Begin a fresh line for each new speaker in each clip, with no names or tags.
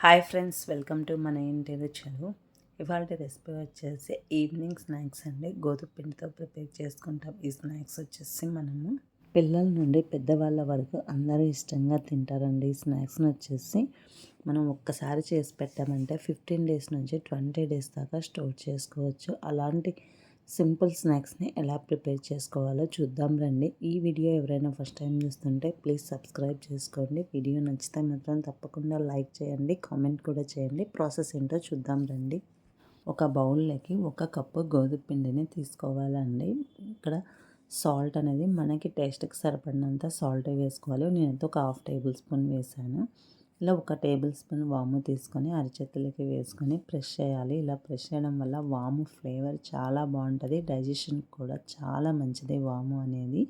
Hi friends, welcome to మన ఇంటి రుచులు. ఇవాళ రెసిపీ వచ్చేసి ఈవినింగ్ స్నాక్స్ అండి. గోధుమ పిండితో ప్రిపేర్ చేసుకుంటాం. ఈ స్నాక్స్ వచ్చేసి మనము పిల్లల నుండి పెద్దవాళ్ళ వరకు అందరూ ఇష్టంగా తింటారండి. ఈ స్నాక్స్ని వచ్చేసి మనం ఒక్కసారి చేసి పెట్టామంటే 15 డేస్ నుంచి 20 డేస్ దాకా స్టోర్ చేసుకోవచ్చు. అలాంటి సింపుల్ స్నాక్స్ని ఎలా ప్రిపేర్ చేసుకోవాలో చూద్దాం రండి. ఈ వీడియో ఎవరైనా ఫస్ట్ టైం చూస్తుంటే ప్లీజ్ సబ్స్క్రైబ్ చేసుకోండి. వీడియో నచ్చితే మాత్రం తప్పకుండా లైక్ చేయండి, కామెంట్ కూడా చేయండి. ప్రాసెస్ ఏంటో చూద్దాం రండి. ఒక బౌల్లోకి 1 కప్పు గోధుమ పిండిని తీసుకోవాలండి. ఇక్కడ సాల్ట్ అనేది మనకి టేస్ట్కి సరిపడినంత సాల్ట్ వేసుకోవాలి. నేనైతే ఒక 1/2 టేబుల్ స్పూన్ వేసాను. ఇలా 1 టేబుల్ స్పూన్ వాము తీసుకొని అరచేతులకి వేసుకొని ప్రెస్ చేయాలి. ఇలా ప్రెస్ చేయడం వల్ల వాము ఫ్లేవర్ చాలా బాగుంటుంది. డైజెషన్ కూడా చాలా మంచిది వాము అనేది.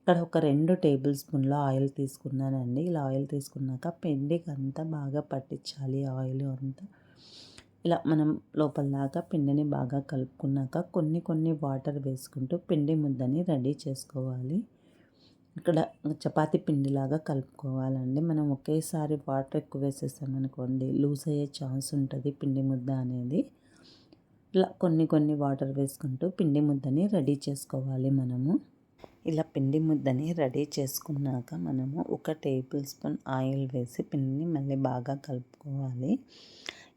ఇక్కడ ఒక 2 టేబుల్ స్పూన్ల ఆయిల్ తీసుకున్నానండి. ఇలా ఆయిల్ తీసుకున్నాక పిండికి అంతా బాగా పట్టించాలి ఆయిల్ అంతా. ఇలా మనం లోపల దాకా పిండిని బాగా కలుపుకున్నాక కొన్ని వాటర్ వేసుకుంటూ పిండి ముద్దని రెడీ చేసుకోవాలి. ఇక్కడ చపాతీ పిండిలాగా కలుపుకోవాలండి. మనం ఒకేసారి వాటర్ ఎక్కువ వేసేసామనుకోండి లూజ్ అయ్యే ఛాన్స్ ఉంటుంది పిండి ముద్ద అనేది. ఇలా కొన్ని వాటర్ వేసుకుంటూ పిండి ముద్దని రెడీ చేసుకోవాలి మనము. ఇలా పిండి ముద్దని రెడీ చేసుకున్నాక మనము 1 టేబుల్ స్పూన్ ఆయిల్ వేసి పిండిని మళ్ళీ బాగా కలుపుకోవాలి.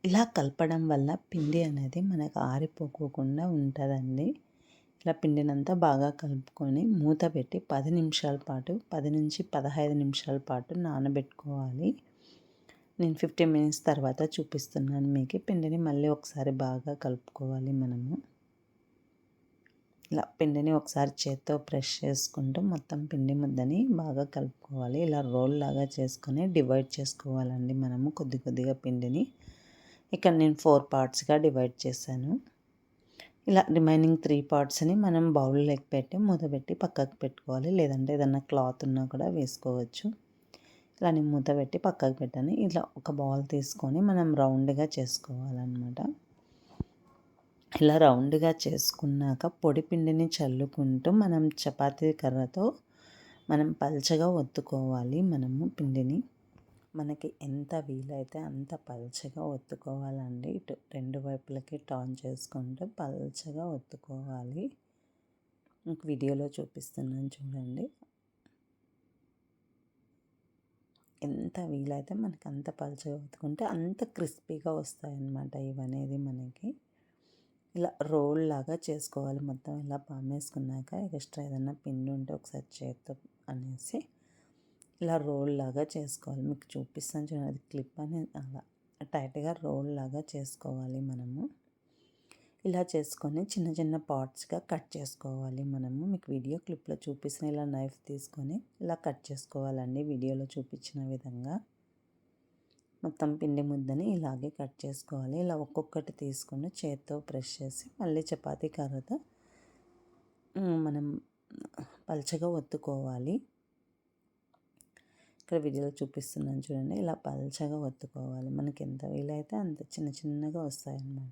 ఇలా కలపడం వల్ల పిండి అనేది మనకు ఆరిపోకోకుండా ఉంటుందండి. ఇలా పిండినంతా బాగా కలుపుకొని మూత పెట్టి 10 నిమిషాల పాటు 10 నుంచి 15 నిమిషాల పాటు నానబెట్టుకోవాలి. నేను 15 మినిట్స్ తర్వాత చూపిస్తున్నాను మీకు. పిండిని మళ్ళీ ఒకసారి బాగా కలుపుకోవాలి మనము. ఇలా పిండిని ఒకసారి చేత్తో ప్రెస్ చేసుకుంటూ మొత్తం పిండి ముద్దని బాగా కలుపుకోవాలి. ఇలా రోల్ లాగా చేసుకొని డివైడ్ చేసుకోవాలండి మనము కొద్దిగా పిండిని. ఇక్కడ నేను 4 పార్ట్స్గా డివైడ్ చేశాను. ఇలా రిమైనింగ్ 3 పార్ట్స్ని మనం బౌల్లోకి పెట్టి మూత పెట్టి పక్కకు పెట్టుకోవాలి. లేదంటే ఏదన్నా క్లాత్ ఉన్నా కూడా వేసుకోవచ్చు. ఇలా నేను మూత పెట్టి పక్కకు పెట్టాను. ఇలా ఒక బౌల్ తీసుకొని మనం రౌండ్గా చేసుకోవాలన్నమాట. ఇలా రౌండ్గా చేసుకున్నాక పొడి పిండిని చల్లుకుంటూ మనం చపాతీ కర్రతో మనం పల్చగా ఒత్తుకోవాలి మనము పిండిని. మనకి ఎంత వీలైతే అంత పల్చగా ఒత్తుకోవాలండి. ఇటు 2 వైపులకి టర్న్ చేసుకుంటూ పల్చగా ఒత్తుకోవాలి. మీకు వీడియోలో చూపిస్తున్నాను చూడండి. ఎంత వీలైతే మనకి అంత పల్చగా ఒత్తుకుంటే అంత క్రిస్పీగా వస్తాయన్నమాట ఇవనేది మనకి. ఇలా రోల్ లాగా చేసుకోవాలి మొత్తం. ఇలా పామేసుకున్నాక ఎక్స్ట్రా ఏదన్నా పిండి ఉంటే ఒకసారి చేత్తో అనేసి ఇలా రోల్ లాగా చేసుకోవాలి. మీకు చూపిస్తాను చూడండి. అది క్లిప్ అనేది అలా టైట్గా రోల్ లాగా చేసుకోవాలి మనము. ఇలా చేసుకొని చిన్న పార్ట్స్గా కట్ చేసుకోవాలి మనము. మీకు వీడియో క్లిప్లో చూపిస్తున్న ఇలా నైఫ్ తీసుకొని ఇలా కట్ చేసుకోవాలండి వీడియోలో చూపించిన విధంగా. మొత్తం పిండి ముద్దని ఇలాగే కట్ చేసుకోవాలి. ఇలా ఒక్కొక్కటి తీసుకొని చేత్తో ప్రెస్ చేసి మళ్ళీ చపాతీ కర్రతో మనం పల్చగా ఒత్తుకోవాలి. ఇక్కడ వీడియోలో చూపిస్తున్నాను చూడండి. ఇలా పల్చగా ఒత్తుకోవాలి. మనకి ఎంత వీలైతే అంత చిన్నగా వస్తాయన్నమాట.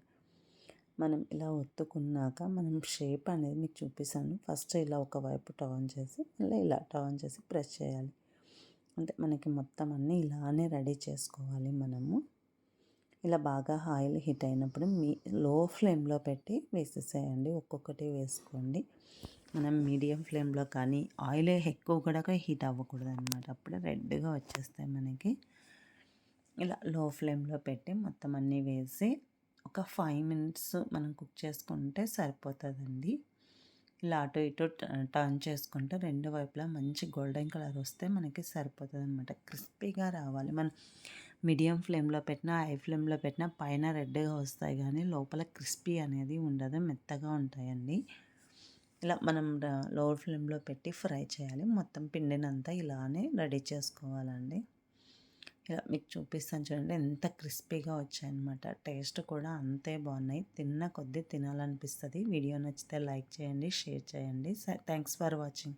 మనం ఇలా ఒత్తుకున్నాక మనం షేప్ అనేది మీకు చూపిస్తాను. ఫస్ట్ ఇలా ఒకవైపు టర్న్ చేసి మళ్ళీ ఇలా టర్న్ చేసి ప్రెస్ చేయాలి. అంటే మనకి మొత్తం అన్నీ ఇలానే రెడీ చేసుకోవాలి మనము. ఇలా బాగా ఆయిల్ హీట్ అయినప్పుడు లో ఫ్లేమ్లో పెట్టి వేసేసేయండి. ఒక్కొక్కటి వేసుకోండి. మనం మీడియం ఫ్లేమ్లో కానీ ఆయిల్ ఎక్కువ కూడా హీట్ అవ్వకూడదు అనమాట. అప్పుడే రెడ్గా వచ్చేస్తాయి మనకి. ఇలా లో ఫ్లేమ్లో పెట్టి మొత్తం అన్నీ వేసి ఒక 5 మినిట్స్ మనం కుక్ చేసుకుంటే సరిపోతుందండి. ఇలా అటు ఇటు టర్న్ చేసుకుంటే 2 వైపులా మంచి గోల్డెన్ కలర్ వస్తే మనకి సరిపోతుంది అనమాట. క్రిస్పీగా రావాలి. మనం మీడియం ఫ్లేమ్లో పెట్టినా హై ఫ్లేమ్లో పెట్టినా పైన రెడ్గా వస్తాయి కానీ లోపల క్రిస్పీ అనేది ఉండదు, మెత్తగా ఉంటాయండి. ఇలా మనం లో ఫ్లేమ్లో పెట్టి ఫ్రై చేయాలి. మొత్తం పిండినంతా ఇలానే రెడీ చేసుకోవాలండి. ఇలా మీకు చూపిస్తాను చూడండి ఎంత క్రిస్పీగా వచ్చాయన్నమాట. టేస్ట్ కూడా అంతే బాగున్నాయి. తిన్న కొద్దీ తినాలనిపిస్తుంది. వీడియో నచ్చితే లైక్ చేయండి, షేర్ చేయండి. Thanks for watching.